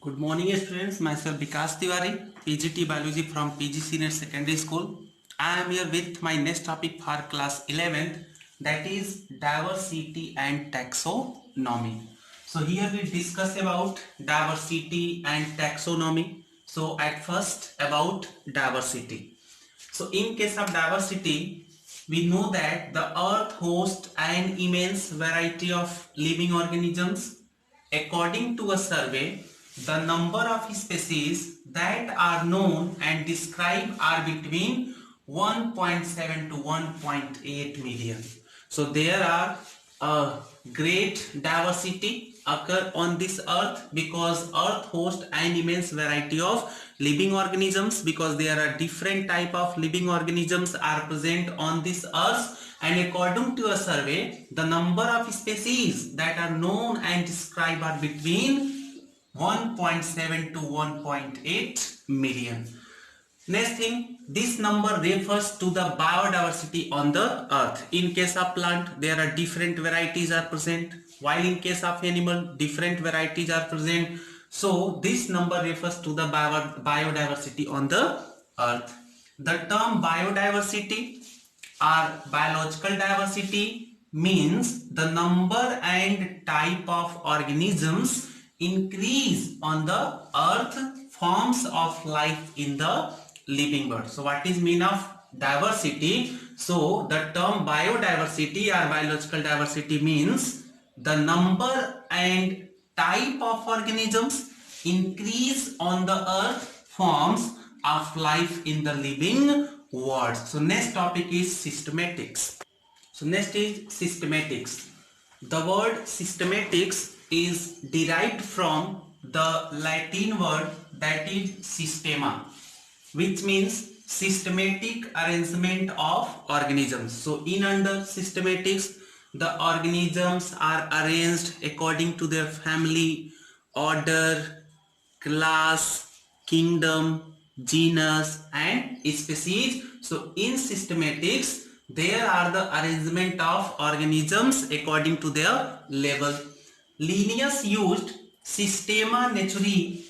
Good morning students, myself Vikas Tiwari, PGT Biology from PG Senior Secondary School. I am here with my next topic for class 11th, that is diversity and taxonomy. So here we discuss about diversity and taxonomy. So at first about diversity. So in case of diversity, we know that the earth hosts an immense variety of living organisms. According to a survey, the number of species that are known and described are between 1.7 to 1.8 million. So there are a great diversity occur on this earth because earth hosts an immense variety of living organisms, because there are different type of living organisms are present on this earth, and according to a survey the number of species that are known and described are between 1.7 to 1.8 million. Next thing, this number refers to the biodiversity on the earth. In case of plant, there are different varieties are present, while in case of animal, different varieties are present. So this number refers to the biodiversity on the earth. The term biodiversity or biological diversity means the number and type of organisms increase on the earth, forms of life in the living world. So what is mean of diversity? So the term biodiversity or biological diversity means the number and type of organisms increase on the earth, forms of life in the living world. So next topic is systematics. So next is systematics. The word systematics is derived from the Latin word that is systema, which means systematic arrangement of organisms. So in under systematics, the organisms are arranged according to their family, order, class, kingdom, genus and species. So in systematics, there are the arrangement of organisms according to their level. Linnaeus used Systema Naturae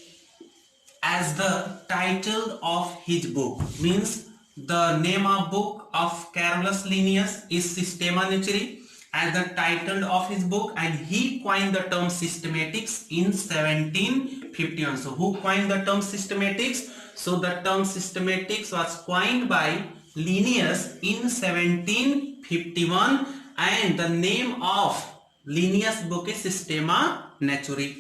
as the title of his book. Means the name of book of Carolus Linnaeus is Systema Naturae as the title of his book, and he coined the term systematics in 1751. So who coined the term systematics? So the term systematics was coined by Linnaeus in 1751, and the name of Linnaeus book is Systema Naturae.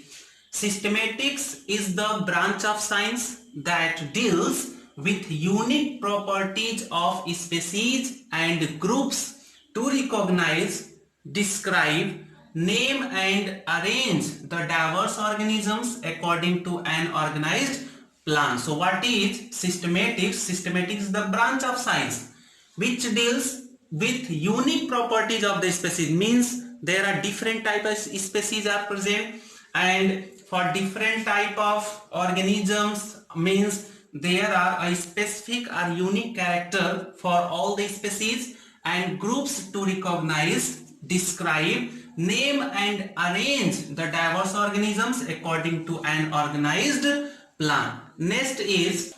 Systematics is the branch of science that deals with unique properties of species and groups to recognize, describe, name and arrange the diverse organisms according to an organized plan. So what is systematics? Systematics is the branch of science which deals with unique properties of the species. Means there are different type of species are present, and for different type of organisms, means there are a specific or unique character for all the species and groups to recognize, describe, name and arrange the diverse organisms according to an organized plan. Next is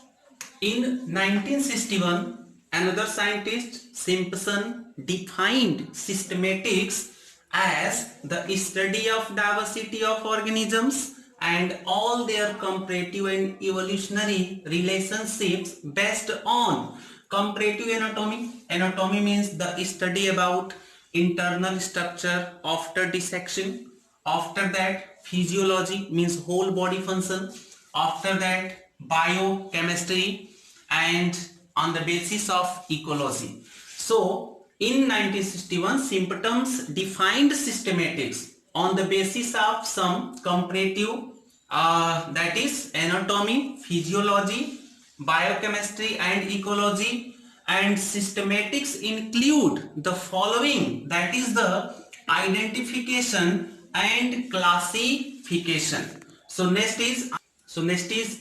in 1961, another scientist, Simpson, defined systematics as the study of diversity of organisms and all their comparative and evolutionary relationships based on comparative anatomy. Anatomy means the study about internal structure after dissection. After that, physiology means whole body function. After that, biochemistry, and on the basis of ecology. So in 1961, Simpson's defined systematics on the basis of some comparative, that is anatomy, physiology, biochemistry and ecology. And systematics include the following, that is the identification and classification. So next is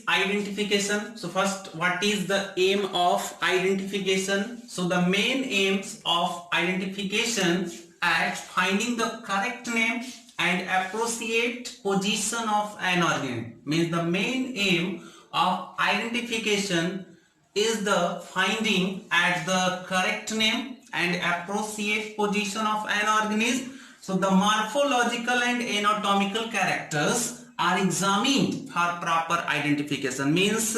identification. So first, what is the aim of identification? So the main aims of identification at finding the correct name and appropriate position of an organism. Means the main aim of identification is the finding at the correct name and appropriate position of an organism. So the morphological and anatomical characters are examined for proper identification. Means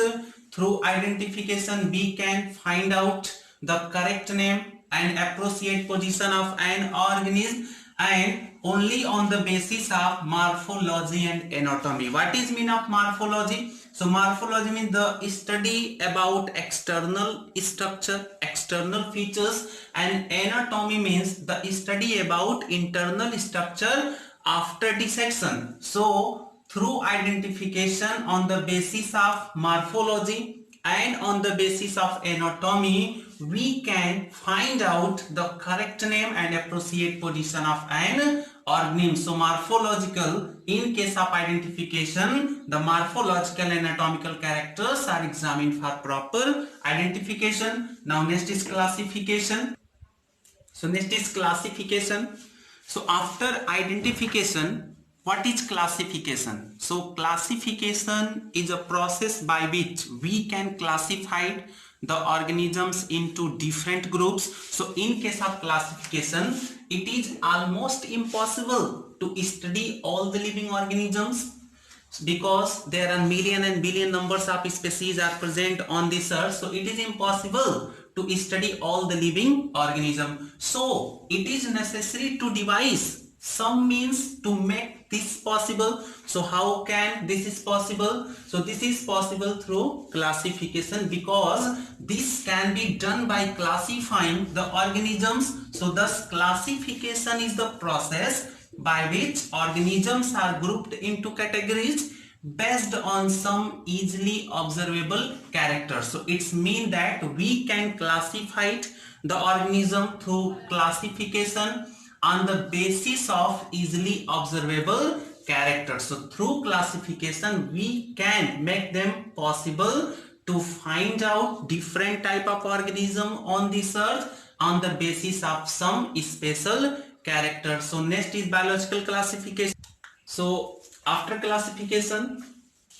through identification we can find out the correct name and appropriate position of an organism, and only on the basis of morphology and anatomy. What is mean of morphology? So morphology means the study about external structure, external features, and anatomy means the study about internal structure after dissection. So through identification on the basis of morphology and on the basis of anatomy, we can find out the correct name and appropriate position of an organism. So morphological, in case of identification, the morphological and anatomical characters are examined for proper identification. Now next is classification. So next is classification. So after identification, what is classification? So classification is a process by which we can classify the organisms into different groups. So in case of classification, it is almost impossible to study all the living organisms, because there are million and billion numbers of species are present on this earth. So it is impossible to study all the living organism. So it is necessary to devise some means to make this possible. So how can this is possible? So this is possible through classification, because this can be done by classifying the organisms. So thus classification is the process by which organisms are grouped into categories based on some easily observable characters. So it's mean that we can classify the organism through classification on the basis of easily observable characters. So through classification we can make them possible to find out different type of organism on this earth on the basis of some special characters. So next is biological classification. So after classification,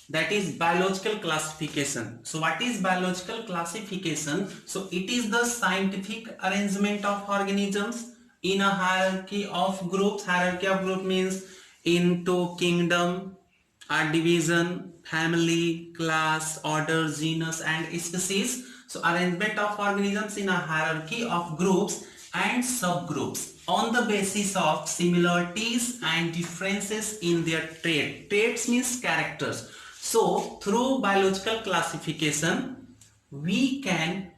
that is biological classification. So what is biological classification? So it is the scientific arrangement of organisms in a hierarchy of groups. Hierarchy of group means into kingdom, a division, family, class, order, genus and species. So arrangement of organisms in a hierarchy of groups and subgroups on the basis of similarities and differences in their trait. Traits means characters. So through biological classification we can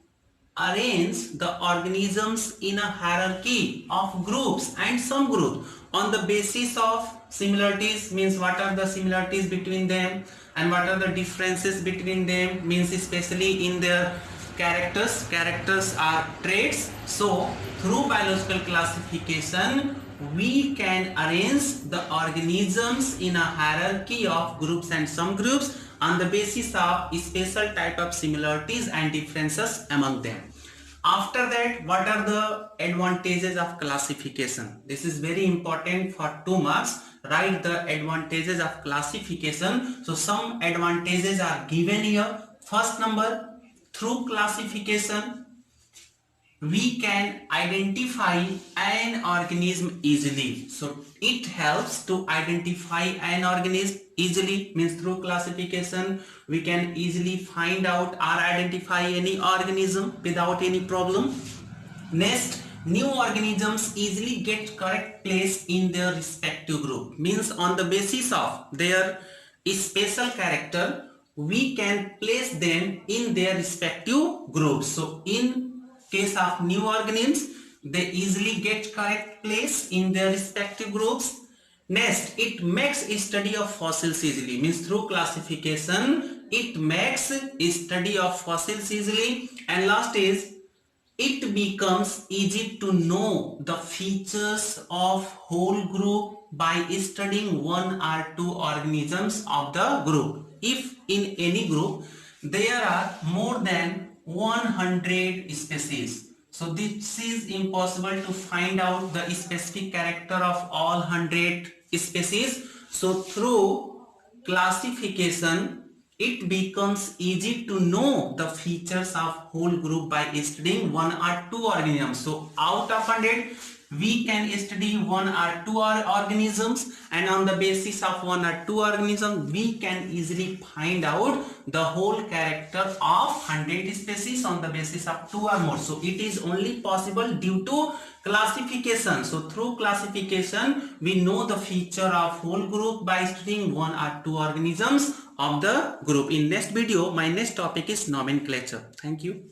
arrange the organisms in a hierarchy of groups and subgroups on the basis of similarities, means what are the similarities between them, and what are the differences between them, means especially in their characters. Characters are traits. So through biological classification we can arrange the organisms in a hierarchy of groups and subgroups on the basis of special type of similarities and differences among them. After that, what are the advantages of classification? This is very important for 2 marks. Write the advantages of classification. So some advantages are given here. First number, through classification we can identify an organism easily. So it helps to identify an organism easily, means through classification we can easily find out or identify any organism without any problem. Next, new organisms easily get correct place in their respective group, means on the basis of their special character we can place them in their respective groups. So in case of new organisms they easily get correct place in their respective groups. Next, it makes a study of fossils easily, means through classification it makes a study of fossils easily. And last is, it becomes easy to know the features of whole group by studying 1 or 2 organisms of the group. If in any group there are more than 100 species, so this is impossible to find out the specific character of all 100 species. So through classification, it becomes easy to know the features of whole group by studying one or two organisms. So out of 100, we can study one or two organisms, and on the basis of one or two organisms, we can easily find out the whole character of 100 species on the basis of two or more. So it is only possible due to classification. So through classification, we know the feature of whole group by studying one or two organisms of the group. In next video, my next topic is nomenclature. Thank you.